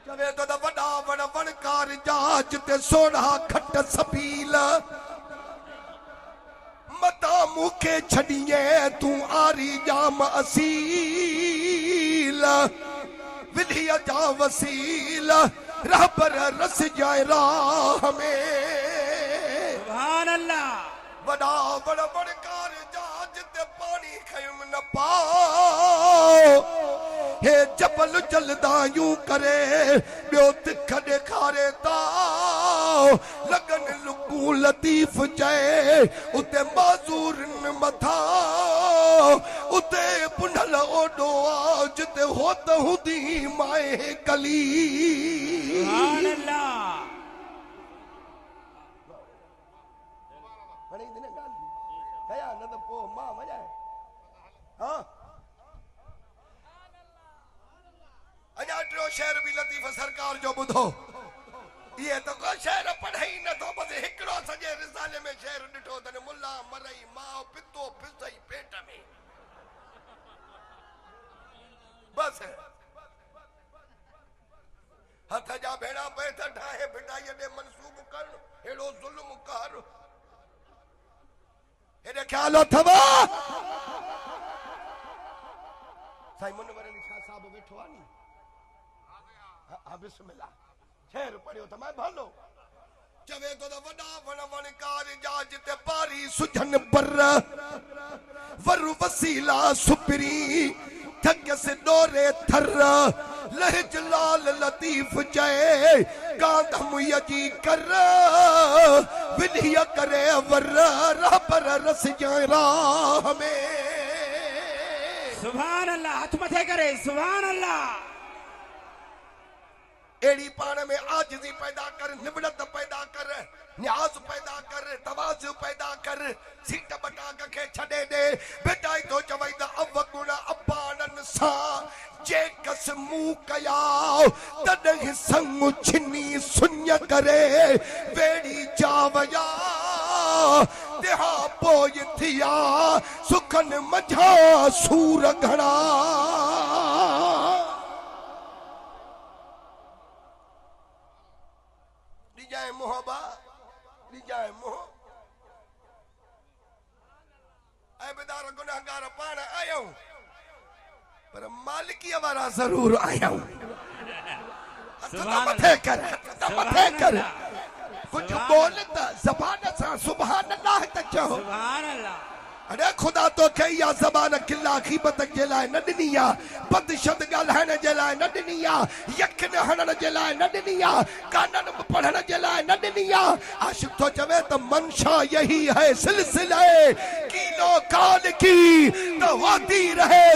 चवे तो वड़ा वड़ वणकार जाज ते सोना खट सबील मता मुखे छड़िए तू आरी जाम असील विधिया जा वसील रहबर रस जाए राह में। सुभान अल्लाह। वड़ा वड़ वणकार जाज ते पानी खयुम न पाओ हे जबल जलदा यूं करे ॿियो तिख ॾेखारे ता लगन लुकू लतीफ़ चए उते माज़ूरन मथा उते पुंढल ओडो आ जिते होत हुंदी माए कली। सुभान अल्लाह। वणी दिन ॻाल्हि कया न त पोइ मां वॼाए हाँ अञा टियों शेर भी लतीफ़ सरकार जो ॿुधो ये तो को शेर पढ़े ही न तो बस हिकड़ो सजे रिसाले में शेर ॾिठो तने मुल्ला मरई माओ पितो पिसई पेट में बस हथ जा भेड़ा पे त ठाहे बिटाई दे मंसूब कर हेड़ो जुल्म कर हेड़े ख्याल अथवा साईं मुनवरली शाह साहब वेठो आनी हाँ बिस्मिल्लाह शेर पढ़ियो त मैं भलो चवे तो वड़ा वण वणकार जाज ते पारी सुझन बर वर वसीला सुपरी थक से डोरे थर लहज लाल लतीफ जय कांधम यजी कर विधिया करे वर रहबर रस जाए राह में। सुभान अल्लाह। हाथ मथे करे सुभान अल्लाह। एड़ी पान में आजिज़ी पैदा कर निबड़त पैदा कर न्याज पैदा कर तवाज़ु पैदा कर सीट बटाक के छड़े दे बेटाई तो चवई द अवगुण अबानन सा जे कस मुंह कया तॾहिं संग छिनी सुञ करे वेड़ी जावया तेहा पोइ थिया सुखन मझा सूर घणा। जाए मोहबा जाए मोह ऐबेदार गुनाहगार पाण आयो पर मालिकी वारा जरूर आयो। मथे कर कुछ बोलता जबान सा सुभान अल्लाह त चओ। सुभान अल्लाह। अरे खुदा तो के या ज़बान किला ग़ीबत जे लाइ न ॾिनी आ बदशद ॻाल्हाइण जे लाइ न ॾिनी आ यकिन हणण जे लाइ न ॾिनी आ कानन पढ़ण जे लाइ न ॾिनी आ। आशिक़ तो चवे त मंशा यही है सिलसिले कीलो काल की तो वादी रहे।